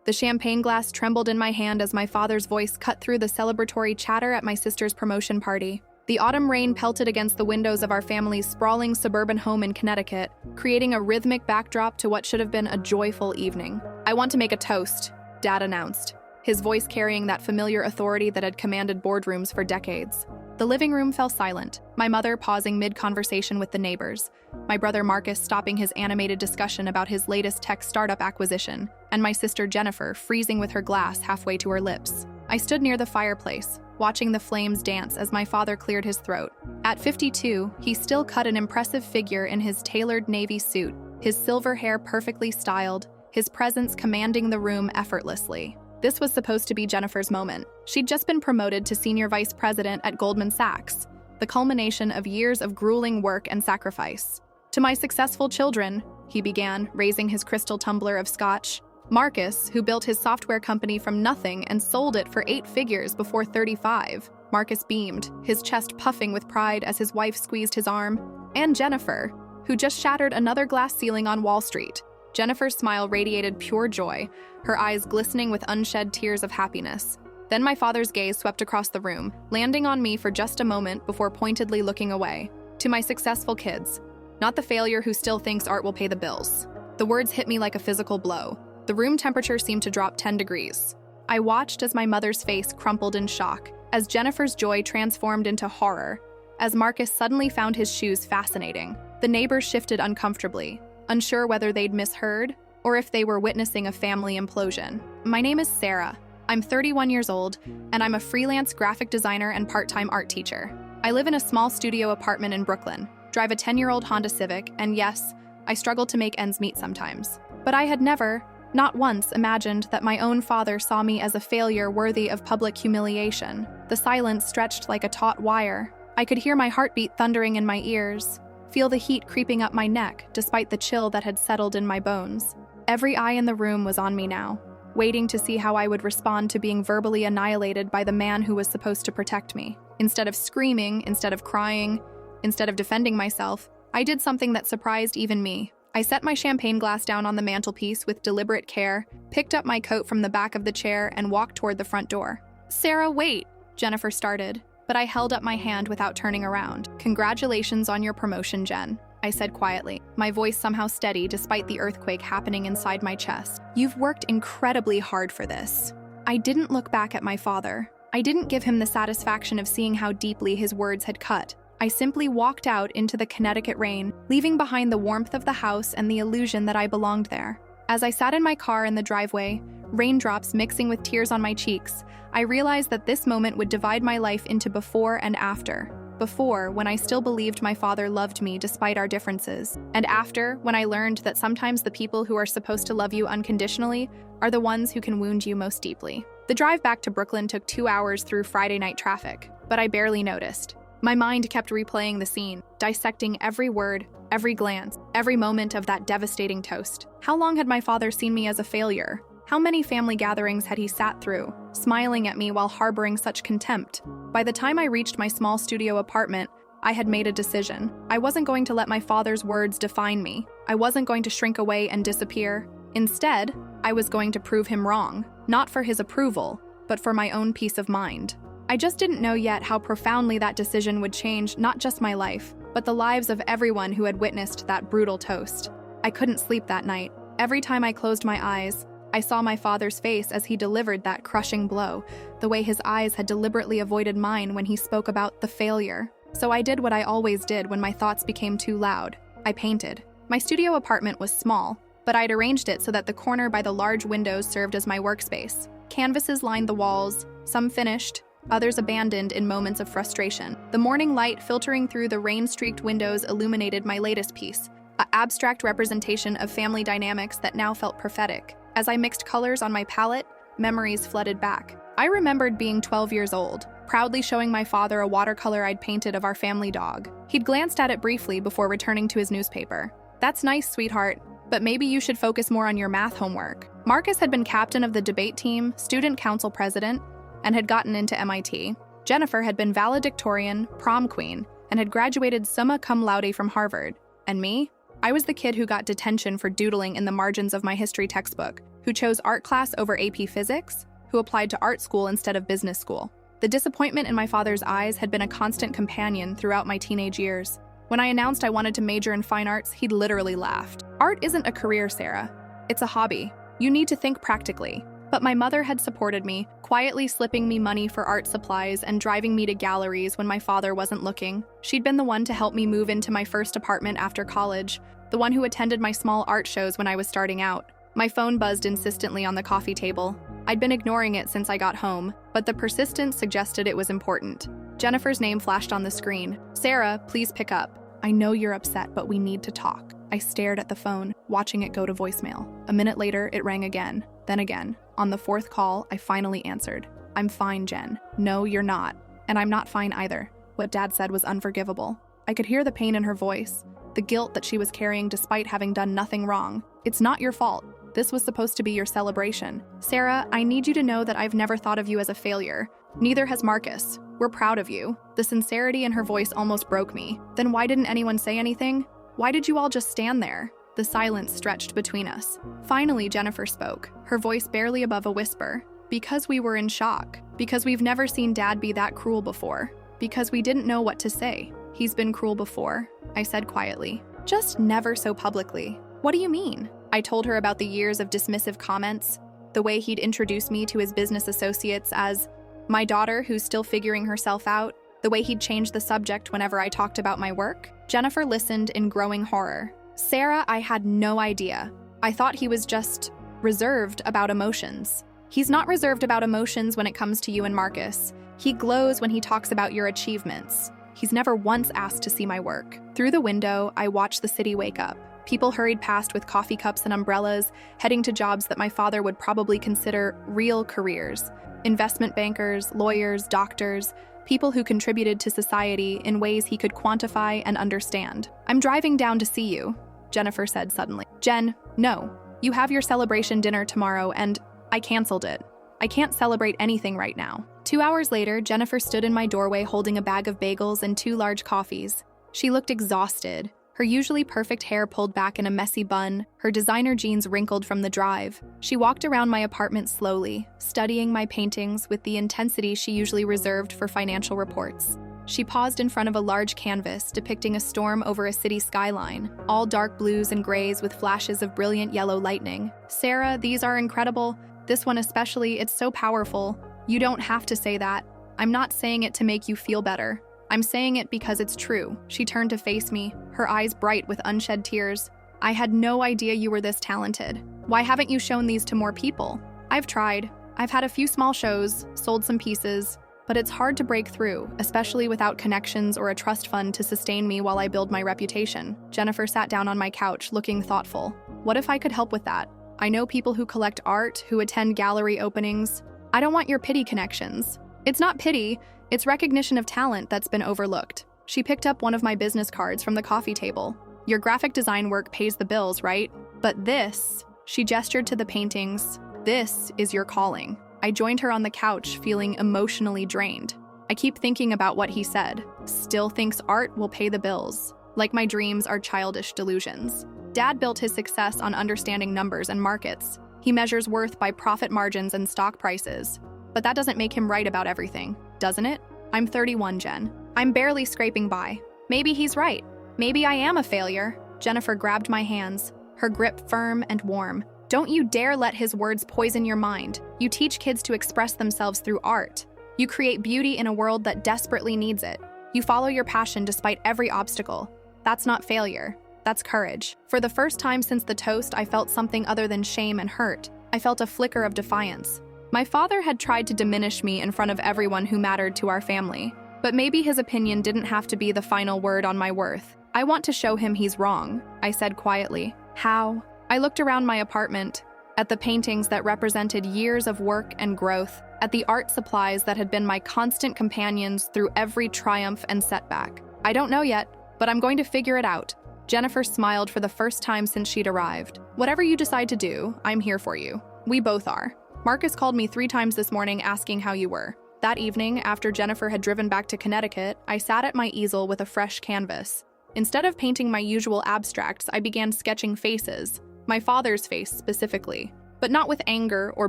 The champagne glass trembled in my hand as my father's voice cut through the celebratory chatter at my sister's promotion party. The autumn rain pelted against the windows of our family's sprawling suburban home in Connecticut, creating a rhythmic backdrop to what should have been a joyful evening. "I want to make a toast," Dad announced, his voice carrying that familiar authority that had commanded boardrooms for decades. The living room fell silent, my mother pausing mid-conversation with the neighbors, my brother Marcus stopping his animated discussion about his latest tech startup acquisition, and my sister Jennifer freezing with her glass halfway to her lips. I stood near the fireplace, watching the flames dance as my father cleared his throat. At 52, he still cut an impressive figure in his tailored navy suit, his silver hair perfectly styled, his presence commanding the room effortlessly. This was supposed to be Jennifer's moment. She'd just been promoted to senior vice president at Goldman Sachs, the culmination of years of grueling work and sacrifice. "To my successful children," he began, raising his crystal tumbler of scotch. "Marcus, who built his software company from nothing and sold it for 8 figures before 35. Marcus beamed, his chest puffing with pride as his wife squeezed his arm. "And Jennifer, who just shattered another glass ceiling on Wall Street." Jennifer's smile radiated pure joy, her eyes glistening with unshed tears of happiness. Then my father's gaze swept across the room, landing on me for just a moment before pointedly looking away. "To my successful kids, not the failure who still thinks art will pay the bills." The words hit me like a physical blow. The room temperature seemed to drop 10 degrees. I watched as my mother's face crumpled in shock, as Jennifer's joy transformed into horror, as Marcus suddenly found his shoes fascinating. The neighbors shifted uncomfortably, unsure whether they'd misheard or if they were witnessing a family implosion. "My name is Sarah. I'm 31 years old, and I'm a freelance graphic designer and part-time art teacher. I live in a small studio apartment in Brooklyn, drive a 10-year-old Honda Civic, and yes, I struggle to make ends meet sometimes. But I had never, not once, imagined that my own father saw me as a failure worthy of public humiliation." The silence stretched like a taut wire. I could hear my heartbeat thundering in my ears, feel the heat creeping up my neck despite the chill that had settled in my bones. Every eye in the room was on me now, waiting to see how I would respond to being verbally annihilated by the man who was supposed to protect me. Instead of screaming, instead of crying, instead of defending myself, I did something that surprised even me. I set my champagne glass down on the mantelpiece with deliberate care, picked up my coat from the back of the chair, and walked toward the front door. "Sarah, wait," Jennifer started, but I held up my hand without turning around. "Congratulations on your promotion, Jen," I said quietly, my voice somehow steady despite the earthquake happening inside my chest. "You've worked incredibly hard for this." I didn't look back at my father. I didn't give him the satisfaction of seeing how deeply his words had cut. I simply walked out into the Connecticut rain, leaving behind the warmth of the house and the illusion that I belonged there. As I sat in my car in the driveway, raindrops mixing with tears on my cheeks, I realized that this moment would divide my life into before and after. Before, when I still believed my father loved me despite our differences. And after, when I learned that sometimes the people who are supposed to love you unconditionally are the ones who can wound you most deeply. The drive back to Brooklyn took 2 hours through Friday night traffic, but I barely noticed. My mind kept replaying the scene, dissecting every word, every glance, every moment of that devastating toast. How long had my father seen me as a failure? How many family gatherings had he sat through, smiling at me while harboring such contempt? By the time I reached my small studio apartment, I had made a decision. I wasn't going to let my father's words define me. I wasn't going to shrink away and disappear. Instead, I was going to prove him wrong, not for his approval, but for my own peace of mind. I just didn't know yet how profoundly that decision would change not just my life, but the lives of everyone who had witnessed that brutal toast. I couldn't sleep that night. Every time I closed my eyes, I saw my father's face as he delivered that crushing blow, the way his eyes had deliberately avoided mine when he spoke about the failure. So I did what I always did when my thoughts became too loud. I painted. My studio apartment was small, but I'd arranged it so that the corner by the large windows served as my workspace. Canvases lined the walls, some finished, others abandoned in moments of frustration. The morning light filtering through the rain-streaked windows illuminated my latest piece, an abstract representation of family dynamics that now felt prophetic. As I mixed colors on my palette, memories flooded back. I remembered being 12 years old, proudly showing my father a watercolor I'd painted of our family dog. He'd glanced at it briefly before returning to his newspaper. "That's nice, sweetheart, but maybe you should focus more on your math homework." Marcus had been captain of the debate team, student council president, and had gotten into MIT. Jennifer had been valedictorian, prom queen, and had graduated summa cum laude from Harvard. And me? I was the kid who got detention for doodling in the margins of my history textbook, who chose art class over AP Physics, who applied to art school instead of business school. The disappointment in my father's eyes had been a constant companion throughout my teenage years. When I announced I wanted to major in fine arts, he'd literally laughed. Art isn't a career, Sarah. It's a hobby. You need to think practically. But my mother had supported me, quietly slipping me money for art supplies and driving me to galleries when my father wasn't looking. She'd been the one to help me move into my first apartment after college, the one who attended my small art shows when I was starting out. My phone buzzed insistently on the coffee table. I'd been ignoring it since I got home, but the persistence suggested it was important. Jennifer's name flashed on the screen. "Sarah, please pick up. I know you're upset, but we need to talk." I stared at the phone, watching it go to voicemail. A minute later, it rang again, then again. On the fourth call, I finally answered. "I'm fine, Jen." "No, you're not. And I'm not fine either." What Dad said was unforgivable. I could hear the pain in her voice, the guilt that she was carrying despite having done nothing wrong. "It's not your fault. This was supposed to be your celebration. Sarah, I need you to know that I've never thought of you as a failure. Neither has Marcus. We're proud of you." The sincerity in her voice almost broke me. "Then why didn't anyone say anything? Why did you all just stand there?" The silence stretched between us. Finally, Jennifer spoke, her voice barely above a whisper. "Because we were in shock. Because we've never seen Dad be that cruel before. Because we didn't know what to say." "He's been cruel before," I said quietly. "Just never so publicly." "What do you mean?" I told her about the years of dismissive comments, the way he'd introduced me to his business associates as my daughter who's still figuring herself out, the way he'd changed the subject whenever I talked about my work. Jennifer listened in growing horror. "Sarah, I had no idea. I thought he was just reserved about emotions." "He's not reserved about emotions when it comes to you and Marcus. He glows when he talks about your achievements. He's never once asked to see my work." Through the window, I watched the city wake up. People hurried past with coffee cups and umbrellas, heading to jobs that my father would probably consider real careers. Investment bankers, lawyers, doctors, people who contributed to society in ways he could quantify and understand. "I'm driving down to see you," Jennifer said suddenly. "Jen, no. You have your celebration dinner tomorrow, and I canceled it. I can't celebrate anything right now." 2 hours later, Jennifer stood in my doorway holding a bag of bagels and 2 large coffees. She looked exhausted, her usually perfect hair pulled back in a messy bun, her designer jeans wrinkled from the drive. She walked around my apartment slowly, studying my paintings with the intensity she usually reserved for financial reports. She paused in front of a large canvas depicting a storm over a city skyline, all dark blues and grays with flashes of brilliant yellow lightning. "Sarah, these are incredible. This one especially, it's so powerful. You don't have to say that. I'm not saying it to make you feel better. I'm saying it because it's true." She turned to face me, her eyes bright with unshed tears. "I had no idea you were this talented. Why haven't you shown these to more people?" "I've tried. I've had a few small shows, sold some pieces, but it's hard to break through, especially without connections or a trust fund to sustain me while I build my reputation." Jennifer sat down on my couch, looking thoughtful. "What if I could help with that? I know people who collect art, who attend gallery openings. I don't want your pity connections. It's not pity. It's recognition of talent that's been overlooked." She picked up one of my business cards from the coffee table. "Your graphic design work pays the bills, right? But this," she gestured to the paintings, "this is your calling." I joined her on the couch, feeling emotionally drained. I keep thinking about what he said. Still thinks art will pay the bills. Like my dreams are childish delusions. Dad built his success on understanding numbers and markets. He measures worth by profit margins and stock prices. But that doesn't make him right about everything, doesn't it? I'm 31, Jen. I'm barely scraping by. Maybe he's right. Maybe I am a failure. Jennifer grabbed my hands, her grip firm and warm. "Don't you dare let his words poison your mind. You teach kids to express themselves through art. You create beauty in a world that desperately needs it. You follow your passion despite every obstacle. That's not failure. That's courage." For the first time since the toast, I felt something other than shame and hurt. I felt a flicker of defiance. My father had tried to diminish me in front of everyone who mattered to our family. But maybe his opinion didn't have to be the final word on my worth. "I want to show him he's wrong," I said quietly. "How?" I looked around my apartment, at the paintings that represented years of work and growth, at the art supplies that had been my constant companions through every triumph and setback. "I don't know yet, but I'm going to figure it out." Jennifer smiled for the first time since she'd arrived. "Whatever you decide to do, I'm here for you. We both are. Marcus called me 3 times this morning asking how you were." That evening, after Jennifer had driven back to Connecticut, I sat at my easel with a fresh canvas. Instead of painting my usual abstracts, I began sketching faces, my father's face specifically. but not with anger or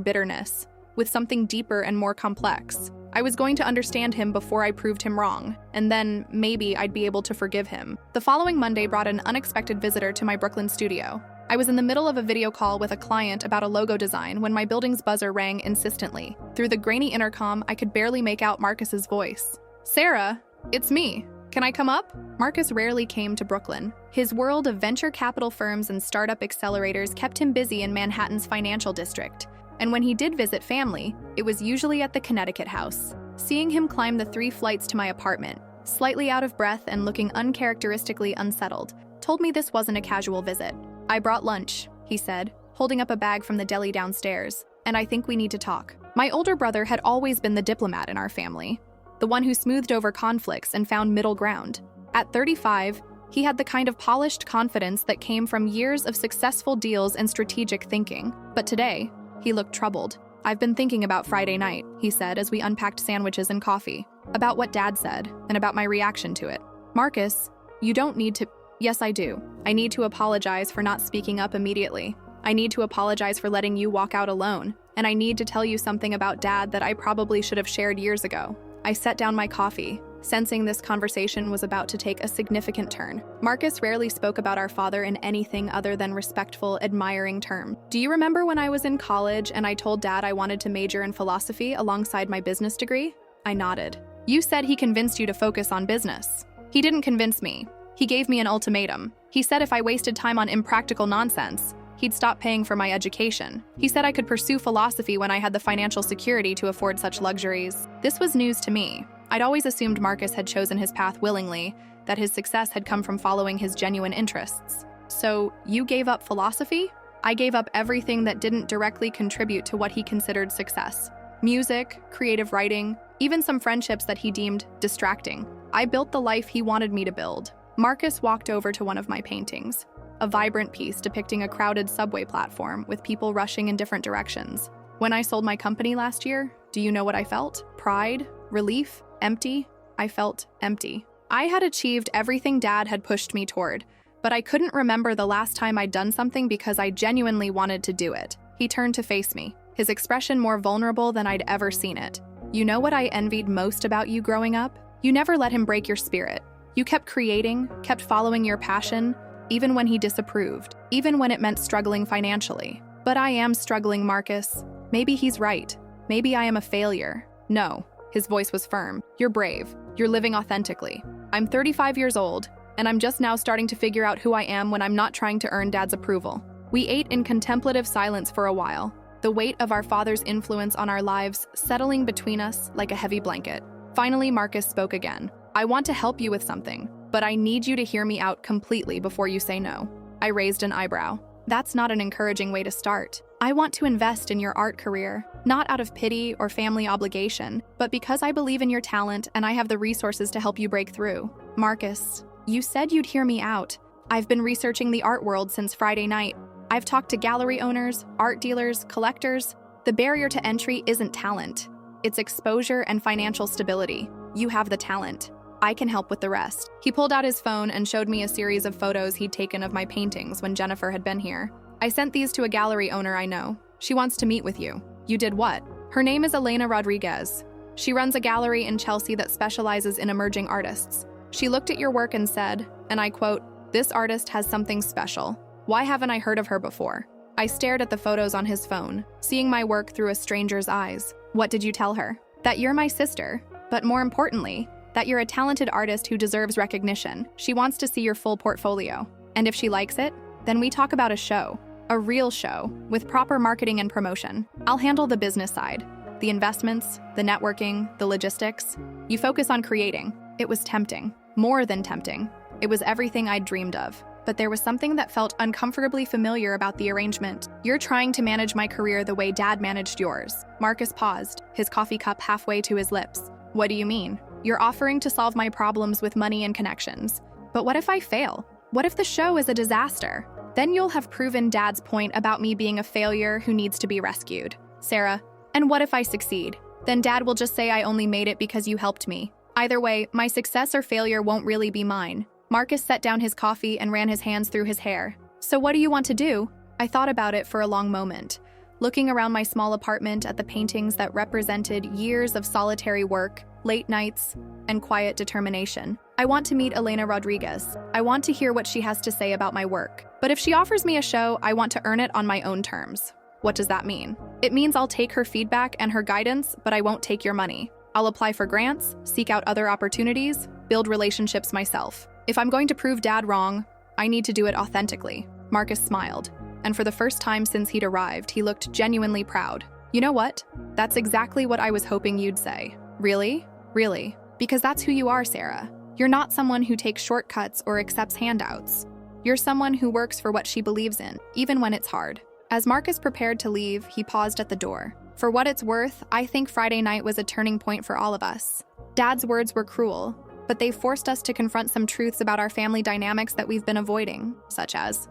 bitterness, with something deeper and more complex. I was going to understand him before I proved him wrong, and then maybe I'd be able to forgive him. The following Monday brought an unexpected visitor to my Brooklyn studio. I was in the middle of a video call with a client about a logo design when my building's buzzer rang insistently. Through the grainy intercom, I could barely make out Marcus's voice. "Sarah, it's me. Can I come up?" Marcus rarely came to Brooklyn. His world of venture capital firms and startup accelerators kept him busy in Manhattan's financial district. And when he did visit family, it was usually at the Connecticut house. Seeing him climb the 3 flights to my apartment, slightly out of breath and looking uncharacteristically unsettled, told me this wasn't a casual visit. "I brought lunch," he said, holding up a bag from the deli downstairs, "and I think we need to talk." My older brother had always been the diplomat in our family, the one who smoothed over conflicts and found middle ground. At 35, he had the kind of polished confidence that came from years of successful deals and strategic thinking. But today, he looked troubled. "I've been thinking about Friday night," he said as we unpacked sandwiches and coffee, "about what Dad said and about my reaction to it." "Marcus, you don't need to—" "Yes, I do. I need to apologize for not speaking up immediately. I need to apologize for letting you walk out alone. And I need to tell you something about Dad that I probably should have shared years ago." I set down my coffee, sensing this conversation was about to take a significant turn. Marcus rarely spoke about our father in anything other than respectful, admiring terms. "Do you remember when I was in college and I told Dad I wanted to major in philosophy alongside my business degree?" I nodded. "You said he convinced you to focus on business." "He didn't convince me. He gave me an ultimatum. He said if I wasted time on impractical nonsense, he'd stop paying for my education. He said I could pursue philosophy when I had the financial security to afford such luxuries." This was news to me. I'd always assumed Marcus had chosen his path willingly, that his success had come from following his genuine interests. "So, you gave up philosophy?" "I gave up everything that didn't directly contribute to what he considered success. Music, creative writing, even some friendships that he deemed distracting. I built the life he wanted me to build." Marcus walked over to one of my paintings, a vibrant piece depicting a crowded subway platform with people rushing in different directions. "When I sold my company last year, do you know what I felt? Pride? Relief? Empty? I felt empty. I had achieved everything Dad had pushed me toward, but I couldn't remember the last time I'd done something because I genuinely wanted to do it." He turned to face me, his expression more vulnerable than I'd ever seen it. "You know what I envied most about you growing up? You never let him break your spirit. You kept creating, kept following your passion, even when he disapproved, even when it meant struggling financially." "But I am struggling, Marcus. Maybe he's right. Maybe I am a failure." "No." His voice was firm. "You're brave. You're living authentically. I'm 35 years old, and I'm just now starting to figure out who I am when I'm not trying to earn Dad's approval." We ate in contemplative silence for a while, the weight of our father's influence on our lives settling between us like a heavy blanket. Finally, Marcus spoke again. "I want to help you with something, but I need you to hear me out completely before you say no." I raised an eyebrow. "That's not an encouraging way to start. I want to invest in your art career, not out of pity or family obligation, but because I believe in your talent and I have the resources to help you break through." "Marcus, you said you'd hear me out. I've been researching the art world since Friday night. I've talked to gallery owners, art dealers, collectors. The barrier to entry isn't talent. It's exposure and financial stability. You have the talent. I can help with the rest." He pulled out his phone and showed me a series of photos he'd taken of my paintings when Jennifer had been here. "I sent these to a gallery owner I know. She wants to meet with you." "You did what?" "Her name is Elena Rodriguez. She runs a gallery in Chelsea that specializes in emerging artists. She looked at your work and said, and I quote, 'This artist has something special. Why haven't I heard of her before?'" I stared at the photos on his phone, seeing my work through a stranger's eyes. "What did you tell her?" "That you're my sister, but more importantly, that you're a talented artist who deserves recognition. She wants to see your full portfolio. And if she likes it, then we talk about a show. A real show, with proper marketing and promotion. I'll handle the business side, the investments, the networking, the logistics. You focus on creating." It was tempting. More than tempting. It was everything I'd dreamed of. But there was something that felt uncomfortably familiar about the arrangement. "You're trying to manage my career the way Dad managed yours." Marcus paused, his coffee cup halfway to his lips. "What do you mean?" "You're offering to solve my problems with money and connections. But what if I fail? What if the show is a disaster? Then you'll have proven Dad's point about me being a failure who needs to be rescued." "Sarah, and what if I succeed? Then Dad will just say I only made it because you helped me. Either way, my success or failure won't really be mine." Marcus set down his coffee and ran his hands through his hair. "So what do you want to do?" I thought about it for a long moment, looking around my small apartment at the paintings that represented years of solitary work, late nights, and quiet determination. I want to meet Elena Rodriguez. I want to hear what she has to say about my work. But if she offers me a show, I want to earn it on my own terms. What does that mean? It means I'll take her feedback and her guidance, but I won't take your money. I'll apply for grants, seek out other opportunities, build relationships myself. If I'm going to prove Dad wrong, I need to do it authentically. Marcus smiled, and for the first time since he'd arrived, he looked genuinely proud. You know what? That's exactly what I was hoping you'd say. Really? Really? Because that's who you are, Sarah. You're not someone who takes shortcuts or accepts handouts. You're someone who works for what she believes in, even when it's hard. As Marcus prepared to leave, he paused at the door. For what it's worth, I think Friday night was a turning point for all of us. Dad's words were cruel, but they forced us to confront some truths about our family dynamics that we've been avoiding, such as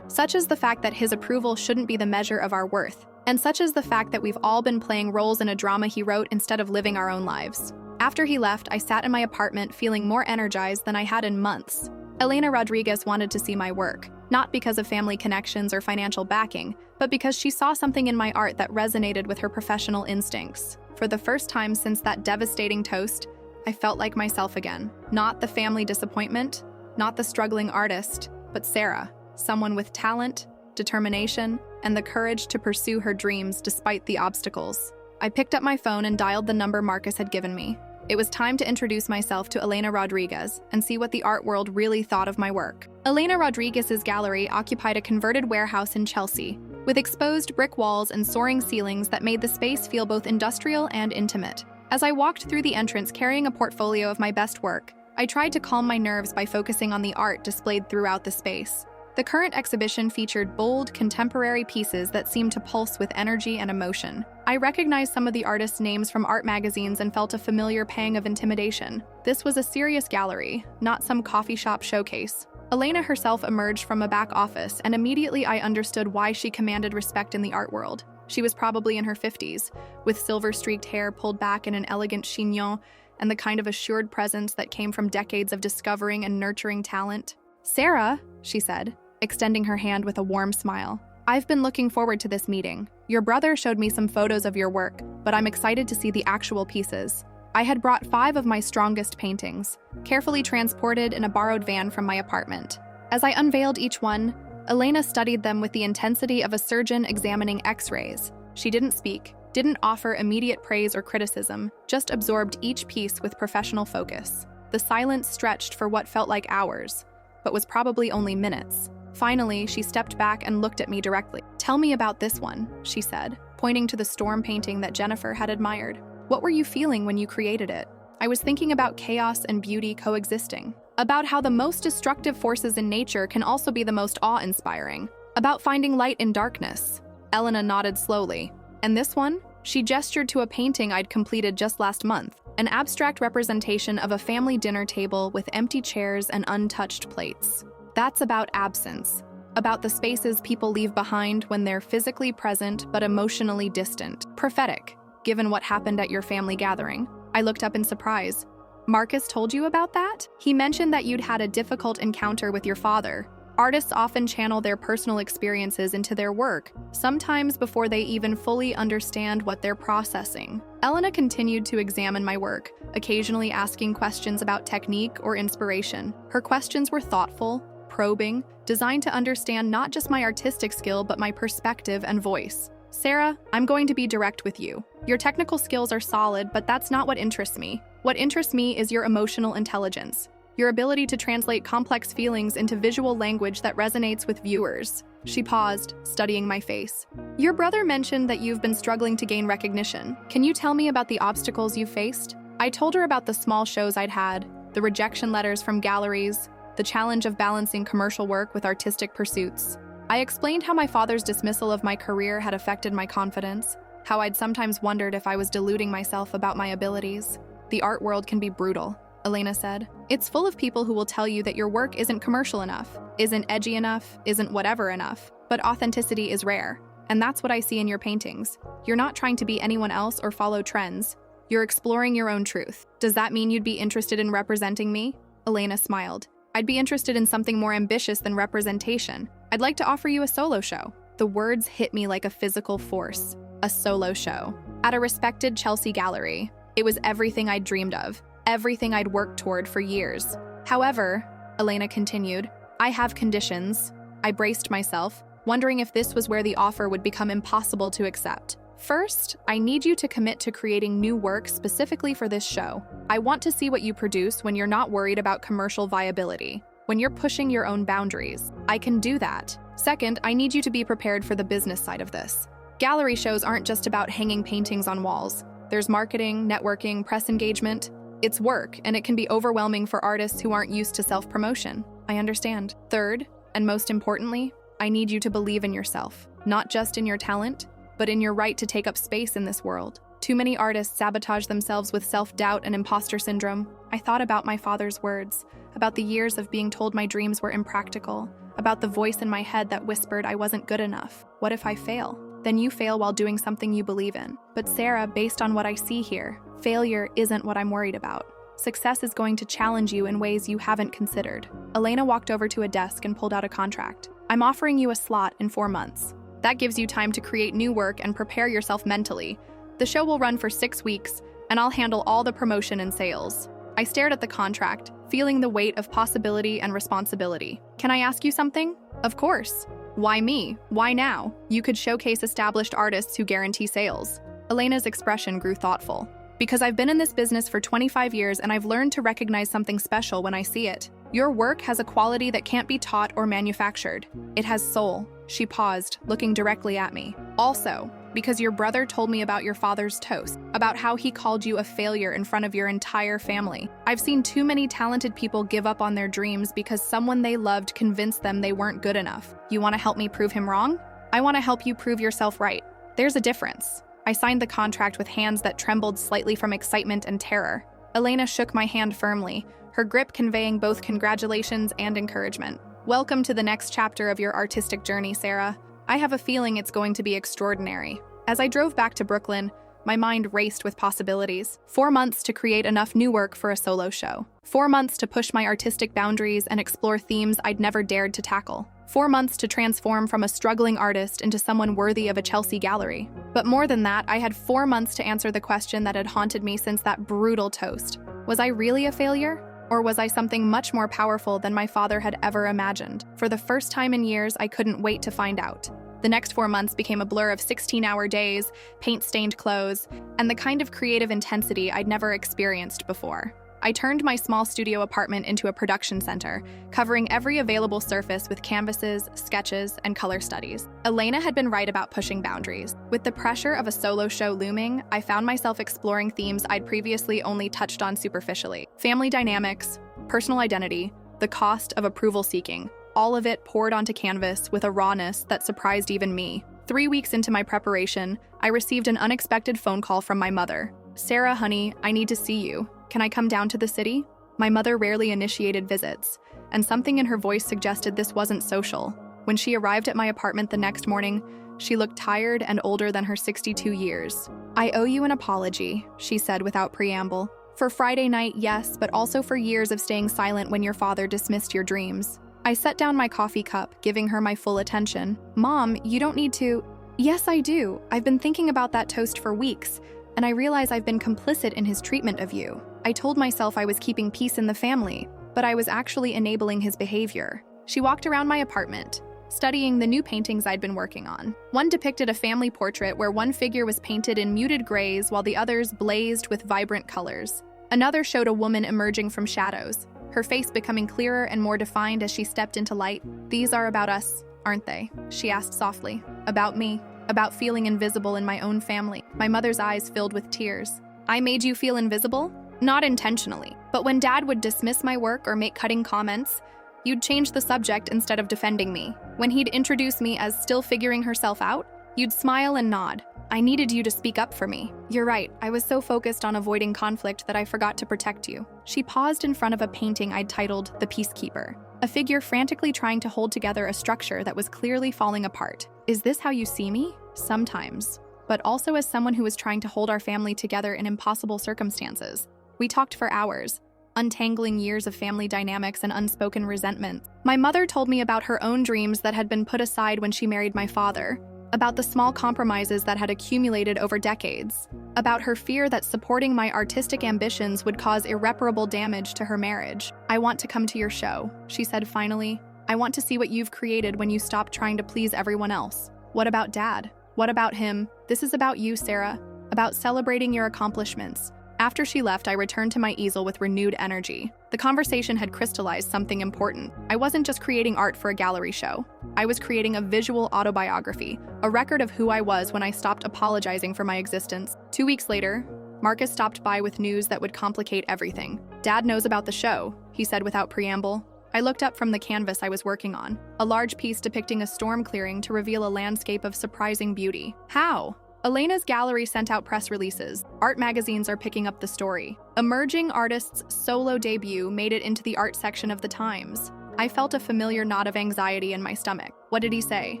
the fact that his approval shouldn't be the measure of our worth, and such as the fact that we've all been playing roles in a drama he wrote instead of living our own lives. After he left, I sat in my apartment feeling more energized than I had in months. Elena Rodriguez wanted to see my work, not because of family connections or financial backing, but because she saw something in my art that resonated with her professional instincts. For the first time since that devastating toast, I felt like myself again. Not the family disappointment, not the struggling artist, but Sarah, someone with talent, determination, and the courage to pursue her dreams despite the obstacles. I picked up my phone and dialed the number Marcus had given me. It was time to introduce myself to Elena Rodriguez and see what the art world really thought of my work. Elena Rodriguez's gallery occupied a converted warehouse in Chelsea, with exposed brick walls and soaring ceilings that made the space feel both industrial and intimate. As I walked through the entrance carrying a portfolio of my best work, I tried to calm my nerves by focusing on the art displayed throughout the space. The current exhibition featured bold, contemporary pieces that seemed to pulse with energy and emotion. I recognized some of the artists' names from art magazines and felt a familiar pang of intimidation. This was a serious gallery, not some coffee shop showcase. Elena herself emerged from a back office, and immediately I understood why she commanded respect in the art world. She was probably in her 50s, with silver-streaked hair pulled back in an elegant chignon, and the kind of assured presence that came from decades of discovering and nurturing talent. "Sarah," she said, extending her hand with a warm smile. "I've been looking forward to this meeting. Your brother showed me some photos of your work, but I'm excited to see the actual pieces." I had brought 5 of my strongest paintings, carefully transported in a borrowed van from my apartment. As I unveiled each one, Elena studied them with the intensity of a surgeon examining X-rays. She didn't speak, didn't offer immediate praise or criticism, just absorbed each piece with professional focus. The silence stretched for what felt like hours, but was probably only minutes. Finally, she stepped back and looked at me directly. "Tell me about this one," she said, pointing to the storm painting that Jennifer had admired. "What were you feeling when you created it?" "I was thinking about chaos and beauty coexisting. About how the most destructive forces in nature can also be the most awe-inspiring. About finding light in darkness." Elena nodded slowly. "And this one?" She gestured to a painting I'd completed just last month, an abstract representation of a family dinner table with empty chairs and untouched plates. That's about absence, about the spaces people leave behind when they're physically present but emotionally distant. Prophetic, given what happened at your family gathering. I looked up in surprise. "Marcus told you about that? He mentioned that you'd had a difficult encounter with your father. Artists often channel their personal experiences into their work, sometimes before they even fully understand what they're processing." Elena continued to examine my work, occasionally asking questions about technique or inspiration. Her questions were thoughtful, probing, designed to understand not just my artistic skill but my perspective and voice. "Sarah, I'm going to be direct with you. Your technical skills are solid, but that's not what interests me. What interests me is your emotional intelligence, your ability to translate complex feelings into visual language that resonates with viewers." She paused, studying my face. "Your brother mentioned that you've been struggling to gain recognition. Can you tell me about the obstacles you faced?" I told her about the small shows I'd had, the rejection letters from galleries, the challenge of balancing commercial work with artistic pursuits. I explained how my father's dismissal of my career had affected my confidence, how I'd sometimes wondered if I was deluding myself about my abilities. "The art world can be brutal," Elena said. "It's full of people who will tell you that your work isn't commercial enough, isn't edgy enough, isn't whatever enough. But authenticity is rare, and that's what I see in your paintings. You're not trying to be anyone else or follow trends. You're exploring your own truth. Does that mean you'd be interested in representing me?" Elena smiled. "I'd be interested in something more ambitious than representation. I'd like to offer you a solo show." The words hit me like a physical force. a solo show, at a respected Chelsea gallery. It was everything I'd dreamed of, everything I'd worked toward for years. However, Elena continued, I have conditions. I braced myself, wondering if this was where the offer would become impossible to accept. First, I need you to commit to creating new work specifically for this show. I want to see what you produce when you're not worried about commercial viability, when you're pushing your own boundaries. I can do that. Second, I need you to be prepared for the business side of this. Gallery shows aren't just about hanging paintings on walls. There's marketing, networking, press engagement. It's work, and it can be overwhelming for artists who aren't used to self-promotion. I understand. Third, and most importantly, I need you to believe in yourself, not just in your talent, but in your right to take up space in this world. Too many artists sabotage themselves with self-doubt and imposter syndrome. I thought about my father's words, about the years of being told my dreams were impractical, about the voice in my head that whispered I wasn't good enough. What if I fail? Then you fail while doing something you believe in. But Sarah, based on what I see here, failure isn't what I'm worried about. Success is going to challenge you in ways you haven't considered. Elena walked over to a desk and pulled out a contract. I'm offering you a slot in 4 months. That gives you time to create new work and prepare yourself mentally. The show will run for 6 weeks, and I'll handle all the promotion and sales. I stared at the contract, feeling the weight of possibility and responsibility. Can I ask you something? Of course. Why me? Why now? You could showcase established artists who guarantee sales. Elena's expression grew thoughtful. Because I've been in this business for 25 years and I've learned to recognize something special when I see it. Your work has a quality that can't be taught or manufactured. It has soul. She paused, looking directly at me. Also, because your brother told me about your father's toast, about how he called you a failure in front of your entire family. I've seen too many talented people give up on their dreams because someone they loved convinced them they weren't good enough. You want to help me prove him wrong? I want to help you prove yourself right. There's a difference. I signed the contract with hands that trembled slightly from excitement and terror. Elena shook my hand firmly, her grip conveying both congratulations and encouragement. Welcome to the next chapter of your artistic journey, Sarah. I have a feeling it's going to be extraordinary. As I drove back to Brooklyn, my mind raced with possibilities. 4 months to create enough new work for a solo show. 4 months to push my artistic boundaries and explore themes I'd never dared to tackle. 4 months to transform from a struggling artist into someone worthy of a Chelsea gallery. But more than that, I had 4 months to answer the question that had haunted me since that brutal toast. Was I really a failure? Or was I something much more powerful than my father had ever imagined? For the first time in years, I couldn't wait to find out. The next 4 months became a blur of 16-hour days, paint-stained clothes, and the kind of creative intensity I'd never experienced before. I turned my small studio apartment into a production center, covering every available surface with canvases, sketches, and color studies. Elena had been right about pushing boundaries. With the pressure of a solo show looming, I found myself exploring themes I'd previously only touched on superficially. Family dynamics, personal identity, the cost of approval seeking. All of it poured onto canvas with a rawness that surprised even me. 3 weeks into my preparation, I received an unexpected phone call from my mother. Sarah, honey, I need to see you. Can I come down to the city? My mother rarely initiated visits, and something in her voice suggested this wasn't social. When she arrived at my apartment the next morning, she looked tired and older than her 62 years. I owe you an apology, she said without preamble. For Friday night, yes, but also for years of staying silent when your father dismissed your dreams. I set down my coffee cup, giving her my full attention. Mom, you don't need to... Yes, I do. I've been thinking about that toast for weeks, and I realize I've been complicit in his treatment of you. I told myself I was keeping peace in the family, but I was actually enabling his behavior. She walked around my apartment, studying the new paintings I'd been working on. One depicted a family portrait where one figure was painted in muted grays while the others blazed with vibrant colors. Another showed a woman emerging from shadows, her face becoming clearer and more defined as she stepped into light. These are about us, aren't they? She asked softly. About me. About feeling invisible in my own family. My mother's eyes filled with tears. I made you feel invisible? Not intentionally, but when Dad would dismiss my work or make cutting comments, you'd change the subject instead of defending me. When he'd introduce me as still figuring herself out, you'd smile and nod. I needed you to speak up for me. You're right, I was so focused on avoiding conflict that I forgot to protect you. She paused in front of a painting I'd titled The Peacekeeper, a figure frantically trying to hold together a structure that was clearly falling apart. Is this how you see me? Sometimes, but also as someone who was trying to hold our family together in impossible circumstances. We talked for hours, untangling years of family dynamics and unspoken resentment. My mother told me about her own dreams that had been put aside when she married my father, about the small compromises that had accumulated over decades, about her fear that supporting my artistic ambitions would cause irreparable damage to her marriage. "I want to come to your show," she said finally. "I want to see what you've created when you stop trying to please everyone else." "What about Dad? What about him?" "This is about you, Sarah, about celebrating your accomplishments." After she left, I returned to my easel with renewed energy. The conversation had crystallized something important. I wasn't just creating art for a gallery show. I was creating a visual autobiography, a record of who I was when I stopped apologizing for my existence. 2 weeks later, Marcus stopped by with news that would complicate everything. "Dad knows about the show," he said without preamble. I looked up from the canvas I was working on, a large piece depicting a storm clearing to reveal a landscape of surprising beauty. "How?" Elena's gallery sent out press releases. Art magazines are picking up the story. Emerging artist's solo debut made it into the art section of the Times. I felt a familiar knot of anxiety in my stomach. What did he say?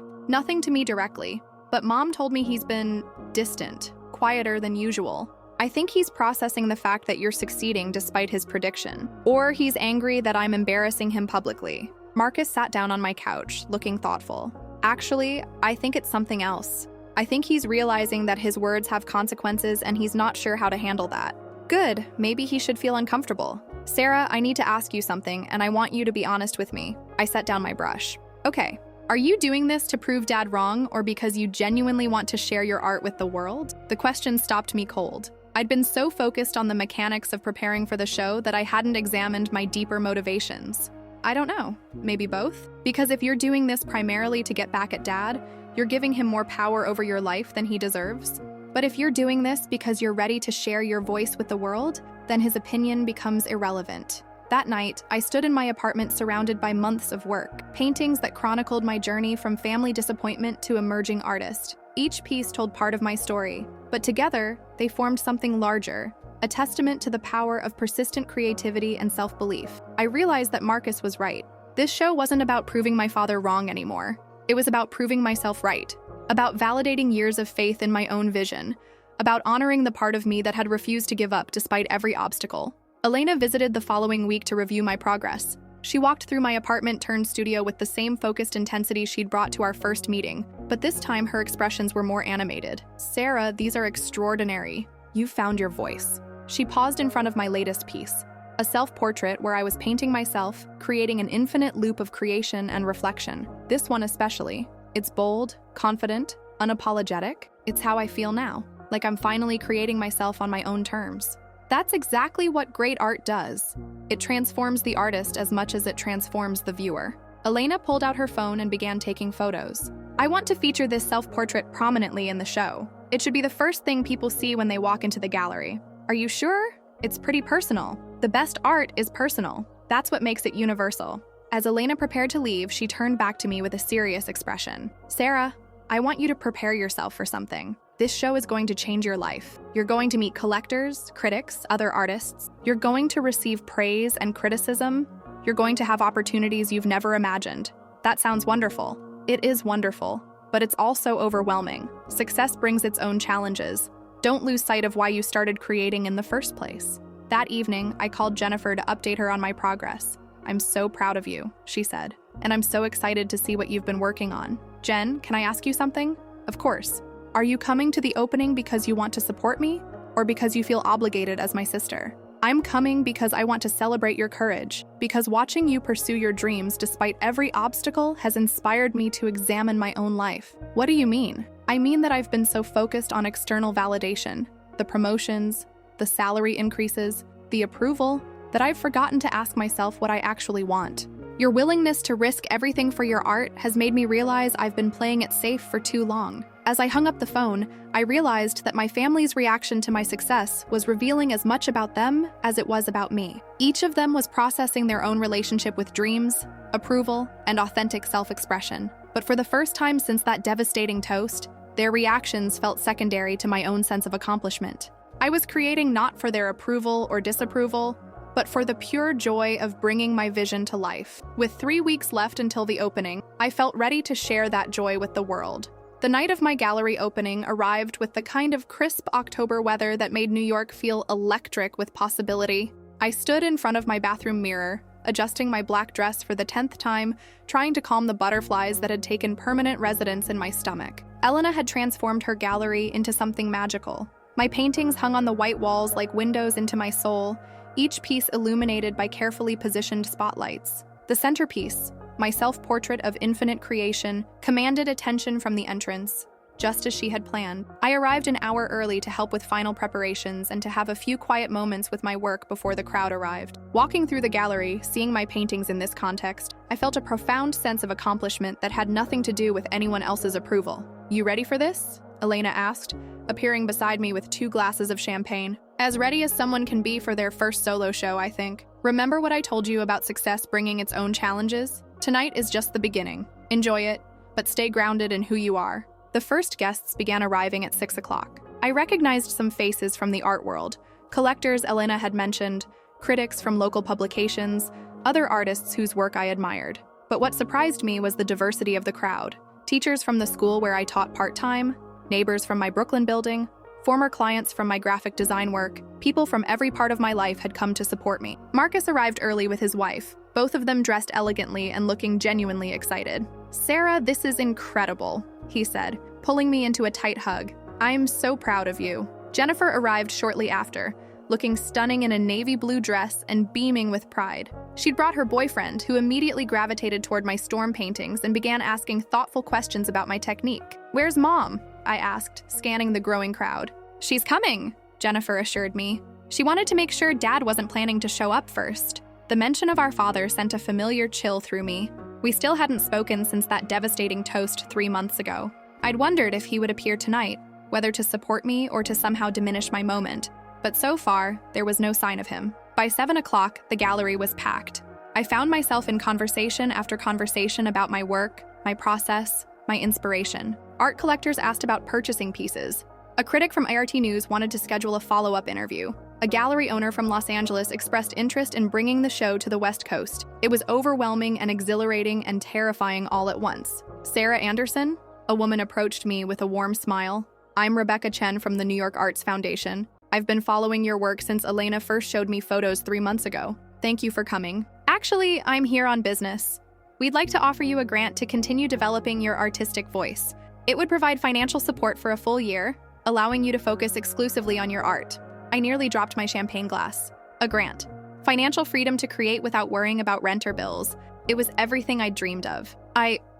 Nothing to me directly, but Mom told me he's been distant, quieter than usual. "I think he's processing the fact that you're succeeding despite his prediction. Or he's angry that I'm embarrassing him publicly." Marcus sat down on my couch, looking thoughtful. "Actually, I think it's something else. I think he's realizing that his words have consequences and he's not sure how to handle that." "Good, maybe he should feel uncomfortable." "Sarah, I need to ask you something, and I want you to be honest with me." I set down my brush. "Okay, are you doing this to prove Dad wrong or because you genuinely want to share your art with the world?" The question stopped me cold. I'd been so focused on the mechanics of preparing for the show that I hadn't examined my deeper motivations. I don't know, maybe both? Because if you're doing this primarily to get back at Dad, you're giving him more power over your life than he deserves. But if you're doing this because you're ready to share your voice with the world, then his opinion becomes irrelevant. That night, I stood in my apartment surrounded by months of work, paintings that chronicled my journey from family disappointment to emerging artist. Each piece told part of my story, but together, they formed something larger, a testament to the power of persistent creativity and self-belief. I realized that Marcus was right. This show wasn't about proving my father wrong anymore. It was about proving myself right, about validating years of faith in my own vision, about honoring the part of me that had refused to give up despite every obstacle. Elena visited the following week to review my progress. She walked through my apartment-turned-studio with the same focused intensity she'd brought to our first meeting, but this time her expressions were more animated. "Sarah, these are extraordinary. You found your voice." She paused in front of my latest piece, a self-portrait where I was painting myself, creating an infinite loop of creation and reflection. This one especially. It's bold, confident, unapologetic. It's how I feel now, like I'm finally creating myself on my own terms. That's exactly what great art does. It transforms the artist as much as it transforms the viewer. Elena pulled out her phone and began taking photos. "I want to feature this self-portrait prominently in the show. It should be the first thing people see when they walk into the gallery." "Are you sure? It's pretty personal." "The best art is personal. That's what makes it universal." As Elena prepared to leave, she turned back to me with a serious expression. "Sarah, I want you to prepare yourself for something. This show is going to change your life. You're going to meet collectors, critics, other artists. You're going to receive praise and criticism. You're going to have opportunities you've never imagined." That sounds wonderful. It is wonderful, but it's also overwhelming. Success brings its own challenges. Don't lose sight of why you started creating in the first place. That evening, I called Jennifer to update her on my progress. "I'm so proud of you," she said, "and I'm so excited to see what you've been working on." "Jen, can I ask you something?" "Of course. Are you coming to the opening because you want to support me, or because you feel obligated as my sister?" "I'm coming because I want to celebrate your courage, because watching you pursue your dreams despite every obstacle has inspired me to examine my own life." "What do you mean?" "I mean that I've been so focused on external validation, the promotions, the salary increases, the approval, that I've forgotten to ask myself what I actually want. Your willingness to risk everything for your art has made me realize I've been playing it safe for too long." As I hung up the phone, I realized that my family's reaction to my success was revealing as much about them as it was about me. Each of them was processing their own relationship with dreams, approval, and authentic self-expression. But for the first time since that devastating toast, their reactions felt secondary to my own sense of accomplishment. I was creating not for their approval or disapproval, but for the pure joy of bringing my vision to life. With 3 weeks left until the opening, I felt ready to share that joy with the world. The night of my gallery opening arrived with the kind of crisp October weather that made New York feel electric with possibility. I stood in front of my bathroom mirror, adjusting my black dress for the 10th time, trying to calm the butterflies that had taken permanent residence in my stomach. Elena had transformed her gallery into something magical. My paintings hung on the white walls like windows into my soul, each piece illuminated by carefully positioned spotlights. The centerpiece, my self-portrait of infinite creation, commanded attention from the entrance, just as she had planned. I arrived an hour early to help with final preparations and to have a few quiet moments with my work before the crowd arrived. Walking through the gallery, seeing my paintings in this context, I felt a profound sense of accomplishment that had nothing to do with anyone else's approval. "You ready for this?" Elena asked, appearing beside me with 2 glasses of champagne. As ready as someone can be for their first solo show, I think. Remember what I told you about success bringing its own challenges? Tonight is just the beginning. Enjoy it, but stay grounded in who you are. The first guests began arriving at 6 o'clock. I recognized some faces from the art world. Collectors Elena had mentioned, critics from local publications, other artists whose work I admired. But what surprised me was the diversity of the crowd. Teachers from the school where I taught part-time, neighbors from my Brooklyn building, former clients from my graphic design work, people from every part of my life had come to support me. Marcus arrived early with his wife, both of them dressed elegantly and looking genuinely excited. "Sarah, this is incredible," he said, pulling me into a tight hug. "I'm so proud of you." Jennifer arrived shortly after, looking stunning in a navy blue dress and beaming with pride. She'd brought her boyfriend, who immediately gravitated toward my storm paintings and began asking thoughtful questions about my technique. "Where's Mom?" I asked, scanning the growing crowd. "She's coming," Jennifer assured me. She wanted to make sure Dad wasn't planning to show up first. The mention of our father sent a familiar chill through me. We still hadn't spoken since that devastating toast 3 months ago. I'd wondered if he would appear tonight, whether to support me or to somehow diminish my moment. But so far, there was no sign of him. By 7 o'clock, the gallery was packed. I found myself in conversation after conversation about my work, my process, my inspiration. Art collectors asked about purchasing pieces. A critic from ART News wanted to schedule a follow-up interview. A gallery owner from Los Angeles expressed interest in bringing the show to the West Coast. It was overwhelming and exhilarating and terrifying all at once. "Sarah Anderson?" A woman approached me with a warm smile. "I'm Rebecca Chen from the New York Arts Foundation. I've been following your work since Elena first showed me photos 3 months ago. Thank you for coming. Actually, I'm here on business. We'd like to offer you a grant to continue developing your artistic voice. It would provide financial support for a full year, allowing you to focus exclusively on your art." I nearly dropped my champagne glass. A grant. Financial freedom to create without worrying about rent or bills. It was everything I dreamed of.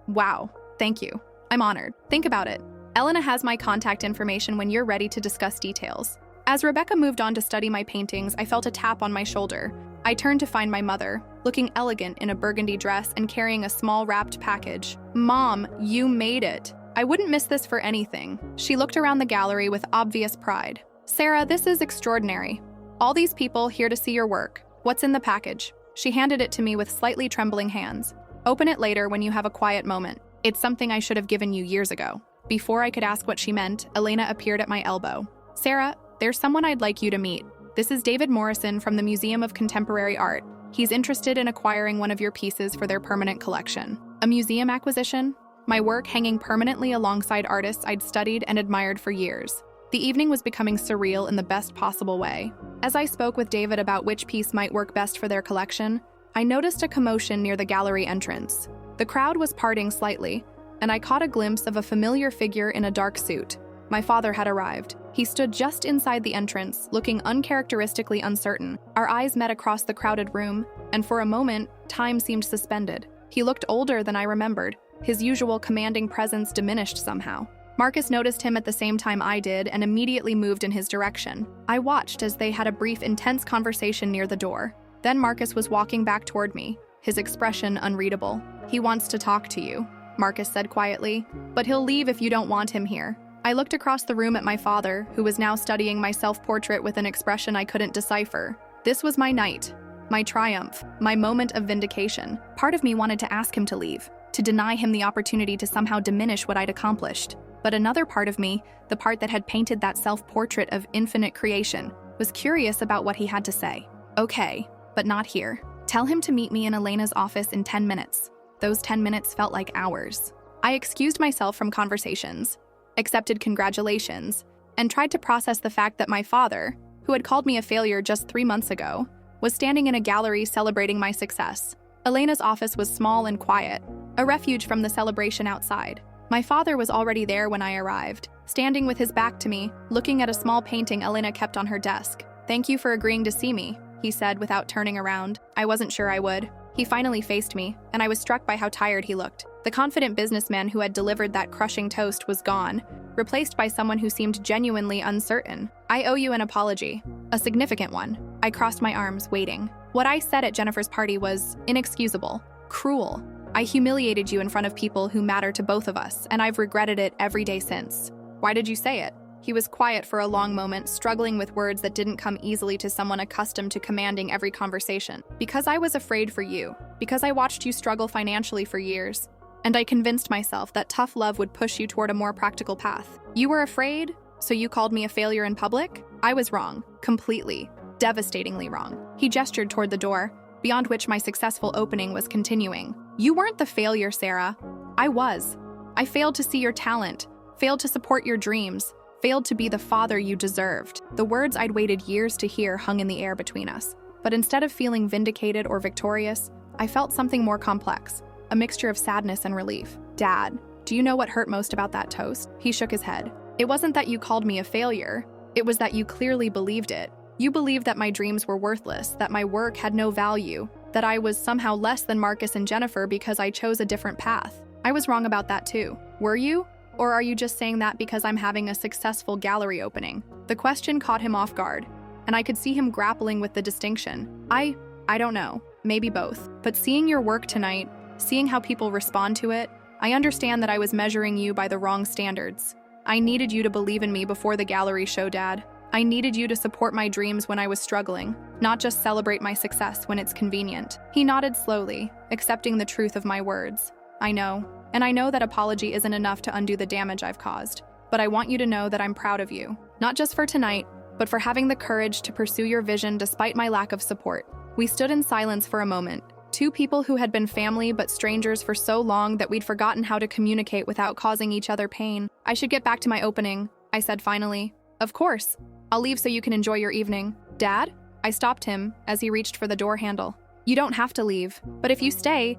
Wow, thank you. I'm honored. Think about it. Elena has my contact information when you're ready to discuss details. As Rebecca moved on to study my paintings, I felt a tap on my shoulder. I turned to find my mother, looking elegant in a burgundy dress and carrying a small wrapped package. "Mom, you made it. I wouldn't miss this for anything." She looked around the gallery with obvious pride. "Sarah, this is extraordinary. All these people here to see your work. What's in the package?" She handed it to me with slightly trembling hands. "Open it later when you have a quiet moment. It's something I should have given you years ago." Before I could ask what she meant, Elena appeared at my elbow. "Sarah, there's someone I'd like you to meet. This is David Morrison from the Museum of Contemporary Art. He's interested in acquiring one of your pieces for their permanent collection." A museum acquisition? My work hanging permanently alongside artists I'd studied and admired for years. The evening was becoming surreal in the best possible way. As I spoke with David about which piece might work best for their collection, I noticed a commotion near the gallery entrance. The crowd was parting slightly, and I caught a glimpse of a familiar figure in a dark suit. My father had arrived. He stood just inside the entrance, looking uncharacteristically uncertain. Our eyes met across the crowded room, and for a moment, time seemed suspended. He looked older than I remembered. His usual commanding presence diminished somehow. Marcus noticed him at the same time I did and immediately moved in his direction. I watched as they had a brief, intense conversation near the door. Then Marcus was walking back toward me, his expression unreadable. "He wants to talk to you," Marcus said quietly, "but he'll leave if you don't want him here." I looked across the room at my father, who was now studying my self-portrait with an expression I couldn't decipher. This was my night, my triumph, my moment of vindication. Part of me wanted to ask him to leave, to deny him the opportunity to somehow diminish what I'd accomplished. But another part of me, the part that had painted that self-portrait of infinite creation, was curious about what he had to say. "Okay, but not here. Tell him to meet me in Elena's office in 10 minutes. Those 10 minutes felt like hours. I excused myself from conversations, accepted congratulations, and tried to process the fact that my father, who had called me a failure just 3 months ago, was standing in a gallery celebrating my success. Elena's office was small and quiet, a refuge from the celebration outside. My father was already there when I arrived, standing with his back to me, looking at a small painting Elena kept on her desk. "Thank you for agreeing to see me," he said without turning around. I wasn't sure I would. He finally faced me, and I was struck by how tired he looked. The confident businessman who had delivered that crushing toast was gone, replaced by someone who seemed genuinely uncertain. "I owe you an apology. A significant one." I crossed my arms, waiting. What I said at Jennifer's party was inexcusable, cruel. I humiliated you in front of people who matter to both of us, and I've regretted it every day since. "Why did you say it?" He was quiet for a long moment, struggling with words that didn't come easily to someone accustomed to commanding every conversation. "Because I was afraid for you. Because I watched you struggle financially for years. And I convinced myself that tough love would push you toward a more practical path. You were afraid, so you called me a failure in public? I was wrong. Completely. Devastatingly wrong." He gestured toward the door, beyond which my successful opening was continuing. "You weren't the failure, Sarah. I was. I failed to see your talent, failed to support your dreams, failed to be the father you deserved." The words I'd waited years to hear hung in the air between us. But instead of feeling vindicated or victorious, I felt something more complex, a mixture of sadness and relief. "Dad, do you know what hurt most about that toast?" He shook his head. "It wasn't that you called me a failure. It was that you clearly believed it. You believed that my dreams were worthless, that my work had no value, that I was somehow less than Marcus and Jennifer because I chose a different path. I was wrong about that too. Were you? Or are you just saying that because I'm having a successful gallery opening?" The question caught him off guard, and I could see him grappling with the distinction. I don't know, maybe both. But seeing your work tonight, seeing how people respond to it, I understand that I was measuring you by the wrong standards. I needed you to believe in me before the gallery show, Dad. I needed you to support my dreams when I was struggling, not just celebrate my success when it's convenient. He nodded slowly, accepting the truth of my words. "I know. And I know that apology isn't enough to undo the damage I've caused. But I want you to know that I'm proud of you. Not just for tonight, but for having the courage to pursue your vision despite my lack of support." We stood in silence for a moment, two people who had been family but strangers for so long that we'd forgotten how to communicate without causing each other pain. "I should get back to my opening," I said finally. "Of course. I'll leave so you can enjoy your evening." "Dad?" I stopped him as he reached for the door handle. "You don't have to leave, but if you stay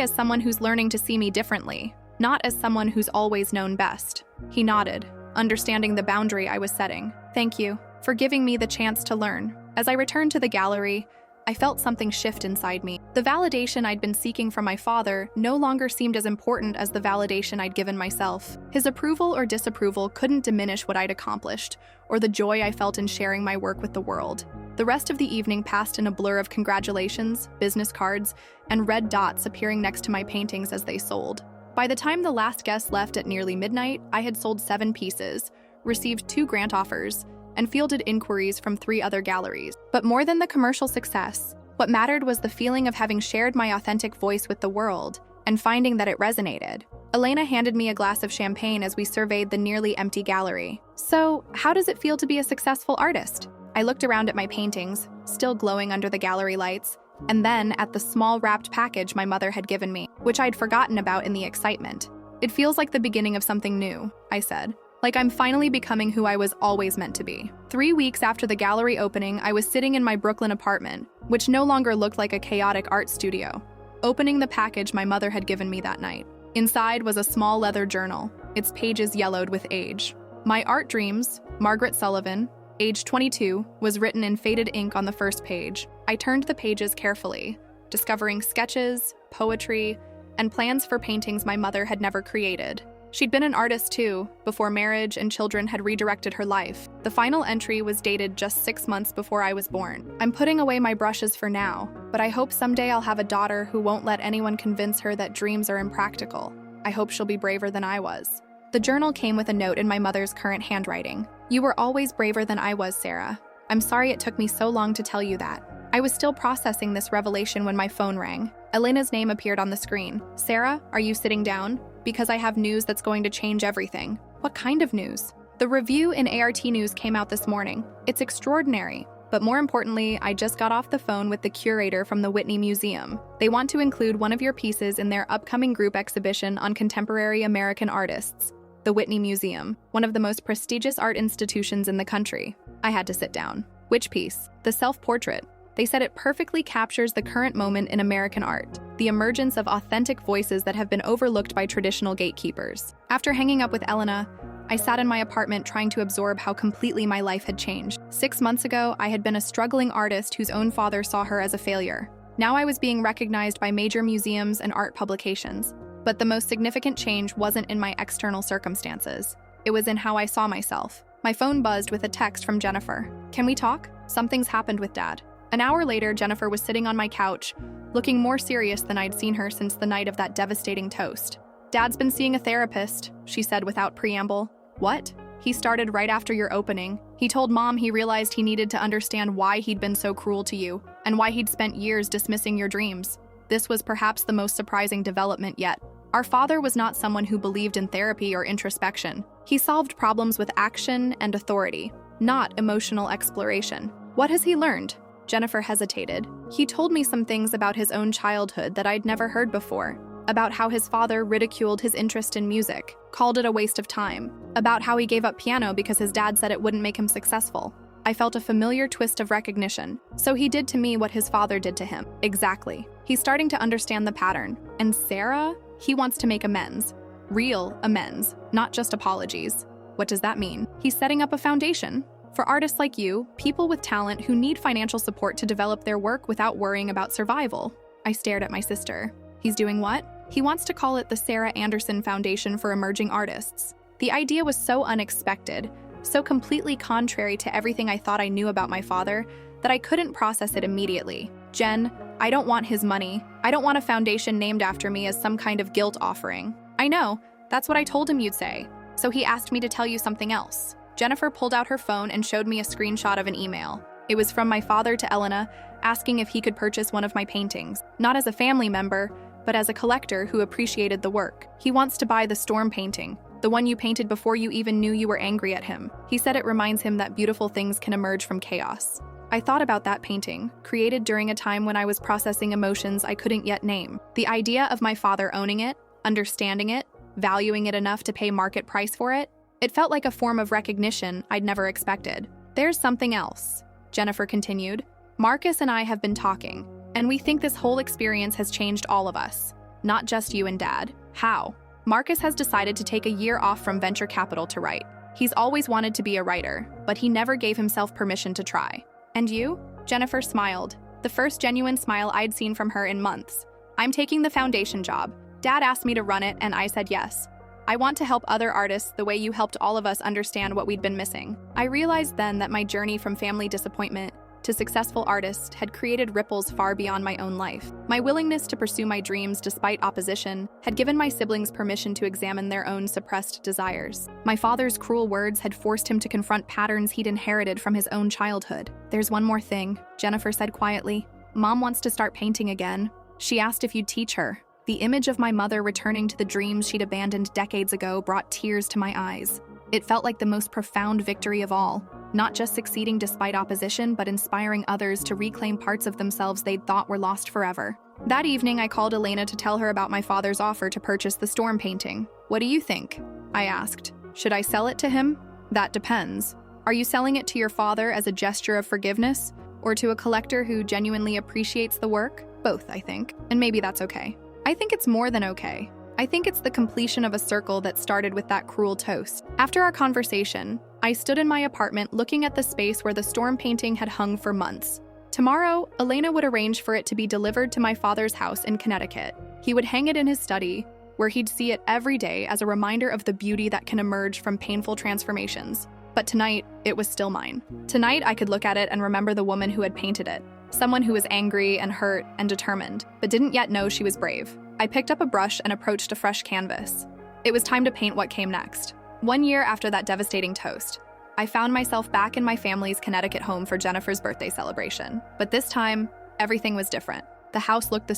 as someone who's learning to see me differently, not as someone who's always known best." He nodded, understanding the boundary I was setting. "Thank you for giving me the chance to learn." As I returned to the gallery, I felt something shift inside me. The validation I'd been seeking from my father no longer seemed as important as the validation I'd given myself. His approval or disapproval couldn't diminish what I'd accomplished, or the joy I felt in sharing my work with the world. The rest of the evening passed in a blur of congratulations, business cards, and red dots appearing next to my paintings as they sold. By the time the last guest left at nearly midnight, I had sold 7 pieces, received 2 grant offers, and fielded inquiries from 3 other galleries. But more than the commercial success, what mattered was the feeling of having shared my authentic voice with the world and finding that it resonated. Elena handed me a glass of champagne as we surveyed the nearly empty gallery. "So, how does it feel to be a successful artist?" I looked around at my paintings, still glowing under the gallery lights, and then at the small wrapped package my mother had given me, which I'd forgotten about in the excitement. "It feels like the beginning of something new," I said. "Like I'm finally becoming who I was always meant to be." 3 weeks after the gallery opening, I was sitting in my Brooklyn apartment, which no longer looked like a chaotic art studio, opening the package my mother had given me that night. Inside was a small leather journal, its pages yellowed with age. My art dreams, Margaret Sullivan, age 22, was written in faded ink on the first page. I turned the pages carefully, discovering sketches, poetry, and plans for paintings my mother had never created. She'd been an artist too, before marriage and children had redirected her life. The final entry was dated just 6 months before I was born. "I'm putting away my brushes for now, but I hope someday I'll have a daughter who won't let anyone convince her that dreams are impractical. I hope she'll be braver than I was." The journal came with a note in my mother's current handwriting. "You were always braver than I was, Sarah. I'm sorry it took me so long to tell you that." I was still processing this revelation when my phone rang. Elena's name appeared on the screen. "Sarah, are you sitting down? Because I have news that's going to change everything." "What kind of news?" "The review in ART News came out this morning. It's extraordinary. But more importantly, I just got off the phone with the curator from the Whitney Museum. They want to include one of your pieces in their upcoming group exhibition on contemporary American artists. The Whitney Museum, one of the most prestigious art institutions in the country." I had to sit down. "Which piece?" "The self-portrait. They said it perfectly captures the current moment in American art, the emergence of authentic voices that have been overlooked by traditional gatekeepers. After hanging up with Elena, I sat in my apartment trying to absorb how completely my life had changed. 6 months ago, I had been a struggling artist whose own father saw her as a failure. Now I was being recognized by major museums and art publications. But the most significant change wasn't in my external circumstances. It was in how I saw myself. My phone buzzed with a text from Jennifer. "Can we talk? Something's happened with Dad." An hour later, Jennifer was sitting on my couch, looking more serious than I'd seen her since the night of that devastating toast. "Dad's been seeing a therapist," she said without preamble. "What?" "He started right after your opening. He told Mom he realized he needed to understand why he'd been so cruel to you, and why he'd spent years dismissing your dreams." This was perhaps the most surprising development yet. Our father was not someone who believed in therapy or introspection. He solved problems with action and authority, not emotional exploration. "What has he learned?" Jennifer hesitated. "He told me some things about his own childhood that I'd never heard before. About how his father ridiculed his interest in music, called it a waste of time. About how he gave up piano because his dad said it wouldn't make him successful." I felt a familiar twist of recognition. So he did to me what his father did to him. Exactly. He's starting to understand the pattern. And Sarah? He wants to make amends. Real amends, not just apologies. What does that mean? He's setting up a foundation for artists like you, people with talent who need financial support to develop their work without worrying about survival. I stared at my sister. He's doing what? He wants to call it the Sarah Anderson Foundation for Emerging Artists. The idea was so unexpected, so completely contrary to everything I thought I knew about my father, that I couldn't process it immediately. "Jen, I don't want his money. I don't want a foundation named after me as some kind of guilt offering." "I know, that's what I told him you'd say. So he asked me to tell you something else." Jennifer pulled out her phone and showed me a screenshot of an email. It was from my father to Elena, asking if he could purchase one of my paintings, not as a family member, but as a collector who appreciated the work. "He wants to buy the storm painting, the one you painted before you even knew you were angry at him. He said it reminds him that beautiful things can emerge from chaos." I thought about that painting, created during a time when I was processing emotions I couldn't yet name. The idea of my father owning it, understanding it, valuing it enough to pay market price for it, it felt like a form of recognition I'd never expected. "There's something else," Jennifer continued. "Marcus and I have been talking, and we think this whole experience has changed all of us, not just you and Dad." "How?" "Marcus has decided to take a year off from venture capital to write. He's always wanted to be a writer, but he never gave himself permission to try." "And you?" Jennifer smiled, the first genuine smile I'd seen from her in months. "I'm taking the foundation job. Dad asked me to run it, and I said yes. I want to help other artists the way you helped all of us understand what we'd been missing." I realized then that my journey from family disappointment to successful artist had created ripples far beyond my own life. My willingness to pursue my dreams despite opposition had given my siblings permission to examine their own suppressed desires. My father's cruel words had forced him to confront patterns he'd inherited from his own childhood. "There's one more thing," Jennifer said quietly. "Mom wants to start painting again. She asked if you'd teach her." The image of my mother returning to the dreams she'd abandoned decades ago brought tears to my eyes. It felt like the most profound victory of all. Not just succeeding despite opposition, but inspiring others to reclaim parts of themselves they'd thought were lost forever. That evening, I called Elena to tell her about my father's offer to purchase the storm painting. "What do you think?" I asked. "Should I sell it to him?" "That depends. Are you selling it to your father as a gesture of forgiveness, or to a collector who genuinely appreciates the work?" "Both, I think. And maybe that's okay." "I think it's more than okay. I think it's the completion of a circle that started with that cruel toast." After our conversation, I stood in my apartment looking at the space where the storm painting had hung for months. Tomorrow, Elena would arrange for it to be delivered to my father's house in Connecticut. He would hang it in his study, where he'd see it every day as a reminder of the beauty that can emerge from painful transformations. But tonight, it was still mine. Tonight, I could look at it and remember the woman who had painted it. Someone who was angry and hurt and determined, but didn't yet know she was brave. I picked up a brush and approached a fresh canvas. It was time to paint what came next. 1 year after that devastating toast, I found myself back in my family's Connecticut home for Jennifer's birthday celebration. But this time, everything was different. The house looked the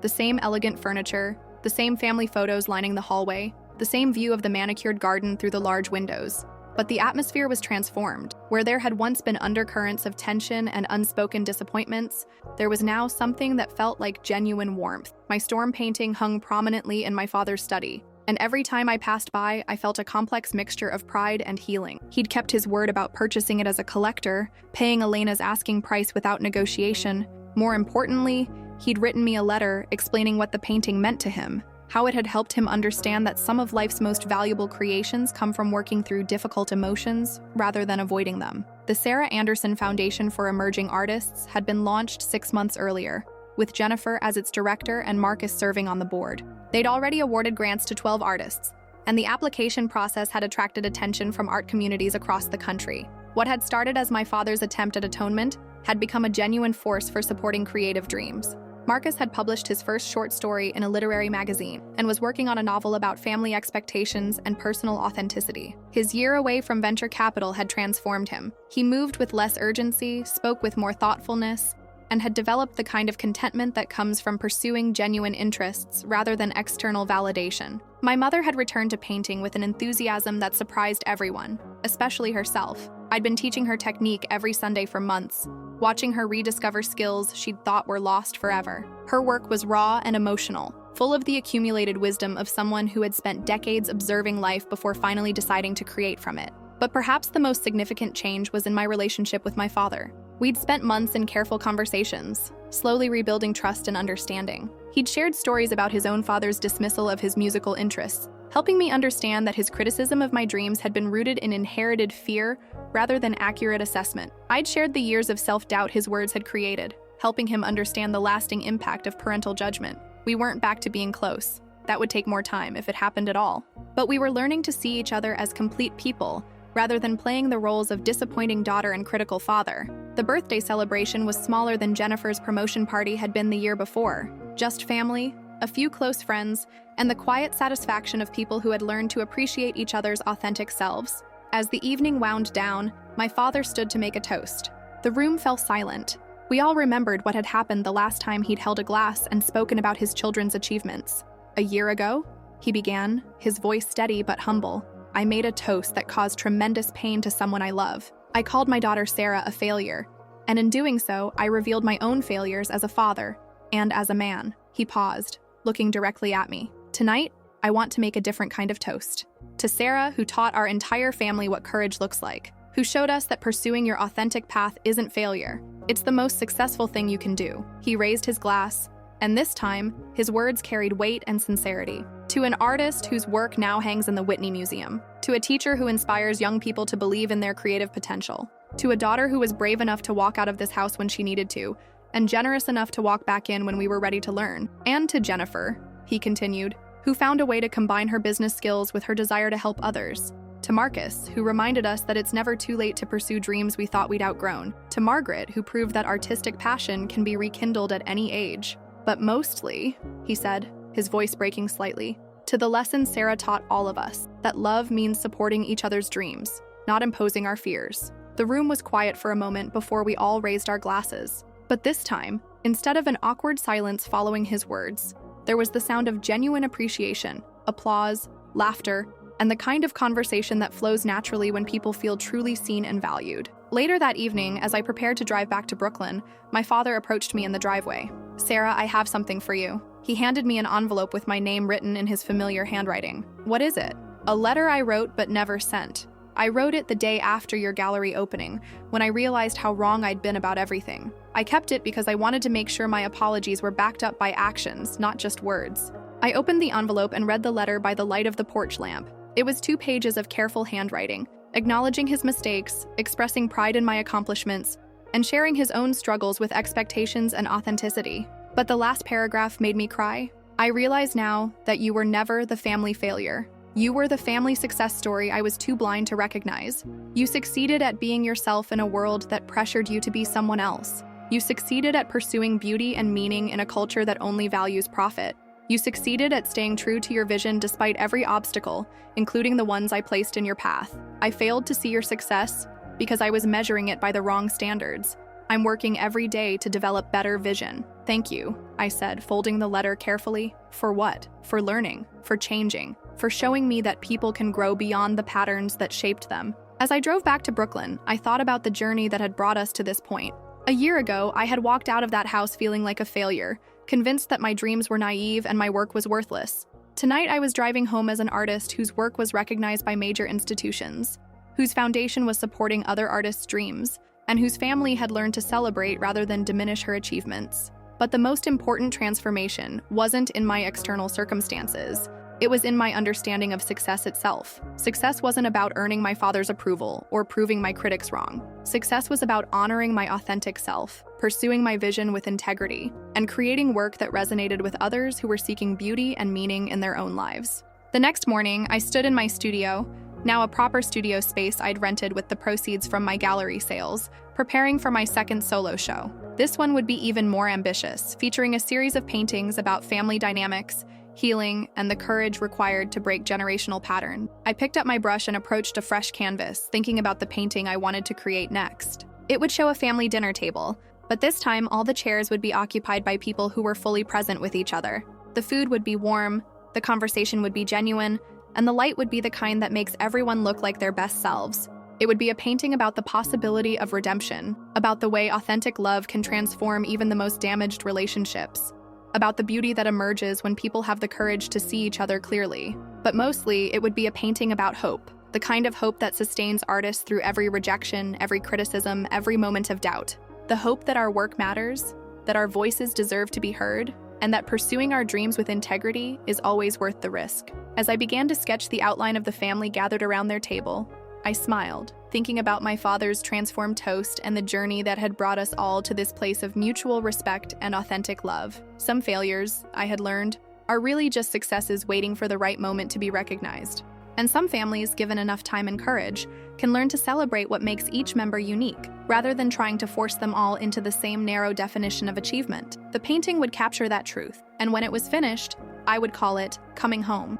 same elegant furniture, the same family photos lining the hallway, the same view of the manicured garden through the large windows. But the atmosphere was transformed. Where there had once been undercurrents of tension and unspoken disappointments, there was now something that felt like genuine warmth. My storm painting hung prominently in my father's study, and every time I passed by, I felt a complex mixture of pride and healing. He'd kept his word about purchasing it as a collector, paying Elena's asking price without negotiation. More importantly, he'd written me a letter explaining what the painting meant to him, how it had helped him understand that some of life's most valuable creations come from working through difficult emotions rather than avoiding them. The Sarah Anderson Foundation for Emerging Artists had been launched 6 months earlier, with Jennifer as its director and Marcus serving on the board. They'd already awarded grants to 12 artists, and the application process had attracted attention from art communities across the country. What had started as my father's attempt at atonement had become a genuine force for supporting creative dreams. Marcus had published his first short story in a literary magazine and was working on a novel about family expectations and personal authenticity. His year away from venture capital had transformed him. He moved with less urgency, spoke with more thoughtfulness, and had developed the kind of contentment that comes from pursuing genuine interests rather than external validation. My mother had returned to painting with an enthusiasm that surprised everyone, especially herself. I'd been teaching her technique every Sunday for months, watching her rediscover skills she'd thought were lost forever. Her work was raw and emotional, full of the accumulated wisdom of someone who had spent decades observing life before finally deciding to create from it. But perhaps the most significant change was in my relationship with my father. We'd spent months in careful conversations, slowly rebuilding trust and understanding. He'd shared stories about his own father's dismissal of his musical interests, helping me understand that his criticism of my dreams had been rooted in inherited fear rather than accurate assessment. I'd shared the years of self-doubt his words had created, helping him understand the lasting impact of parental judgment. We weren't back to being close. That would take more time, if it happened at all. But we were learning to see each other as complete people, rather than playing the roles of disappointing daughter and critical father. The birthday celebration was smaller than Jennifer's promotion party had been the year before. Just family, a few close friends, and the quiet satisfaction of people who had learned to appreciate each other's authentic selves. As the evening wound down, my father stood to make a toast. The room fell silent. We all remembered what had happened the last time he'd held a glass and spoken about his children's achievements. "A year ago," he began, his voice steady but humble, "I made a toast that caused tremendous pain to someone I love. I called my daughter Sarah a failure, and in doing so, I revealed my own failures as a father and as a man." He paused, looking directly at me. "Tonight, I want to make a different kind of toast. To Sarah, who taught our entire family what courage looks like, who showed us that pursuing your authentic path isn't failure. It's the most successful thing you can do." He raised his glass, and this time, his words carried weight and sincerity. "To an artist whose work now hangs in the Whitney Museum. To a teacher who inspires young people to believe in their creative potential. To a daughter who was brave enough to walk out of this house when she needed to, and generous enough to walk back in when we were ready to learn. And to Jennifer," he continued, "who found a way to combine her business skills with her desire to help others. To Marcus, who reminded us that it's never too late to pursue dreams we thought we'd outgrown. To Margaret, who proved that artistic passion can be rekindled at any age. But mostly," he said, his voice breaking slightly, "to the lesson Sarah taught all of us, that love means supporting each other's dreams, not imposing our fears." The room was quiet for a moment before we all raised our glasses. But this time, instead of an awkward silence following his words, there was the sound of genuine appreciation, applause, laughter, and the kind of conversation that flows naturally when people feel truly seen and valued. Later that evening, as I prepared to drive back to Brooklyn, my father approached me in the driveway. "Sarah, I have something for you." He handed me an envelope with my name written in his familiar handwriting. "What is it?" "A letter I wrote but never sent. I wrote it the day after your gallery opening, when I realized how wrong I'd been about everything. I kept it because I wanted to make sure my apologies were backed up by actions, not just words." I opened the envelope and read the letter by the light of the porch lamp. It was 2 pages of careful handwriting, acknowledging his mistakes, expressing pride in my accomplishments, and sharing his own struggles with expectations and authenticity. But the last paragraph made me cry. "I realize now that you were never the family failure. You were the family success story I was too blind to recognize. You succeeded at being yourself in a world that pressured you to be someone else. You succeeded at pursuing beauty and meaning in a culture that only values profit. You succeeded at staying true to your vision despite every obstacle, including the ones I placed in your path. I failed to see your success because I was measuring it by the wrong standards. I'm working every day to develop better vision. Thank you," I said, folding the letter carefully. "For what? For learning, for changing, for showing me that people can grow beyond the patterns that shaped them." As I drove back to Brooklyn, I thought about the journey that had brought us to this point. A year ago, I had walked out of that house feeling like a failure, convinced that my dreams were naive and my work was worthless. Tonight, I was driving home as an artist whose work was recognized by major institutions, whose foundation was supporting other artists' dreams, and whose family had learned to celebrate rather than diminish her achievements. But the most important transformation wasn't in my external circumstances. It was in my understanding of success itself. Success wasn't about earning my father's approval or proving my critics wrong. Success was about honoring my authentic self, pursuing my vision with integrity, and creating work that resonated with others who were seeking beauty and meaning in their own lives. The next morning, I stood in my studio, now a proper studio space I'd rented with the proceeds from my gallery sales, preparing for my second solo show. This one would be even more ambitious, featuring a series of paintings about family dynamics, healing, and the courage required to break generational pattern. I picked up my brush and approached a fresh canvas, thinking about the painting I wanted to create next. It would show a family dinner table, but this time all the chairs would be occupied by people who were fully present with each other. The food would be warm, the conversation would be genuine, and the light would be the kind that makes everyone look like their best selves. It would be a painting about the possibility of redemption, about the way authentic love can transform even the most damaged relationships, about the beauty that emerges when people have the courage to see each other clearly. But mostly, it would be a painting about hope, the kind of hope that sustains artists through every rejection, every criticism, every moment of doubt. The hope that our work matters, that our voices deserve to be heard, and that pursuing our dreams with integrity is always worth the risk. As I began to sketch the outline of the family gathered around their table, I smiled, thinking about my father's transformed toast and the journey that had brought us all to this place of mutual respect and authentic love. Some failures, I had learned, are really just successes waiting for the right moment to be recognized. And some families, given enough time and courage, can learn to celebrate what makes each member unique, rather than trying to force them all into the same narrow definition of achievement. The painting would capture that truth, and when it was finished, I would call it Coming Home.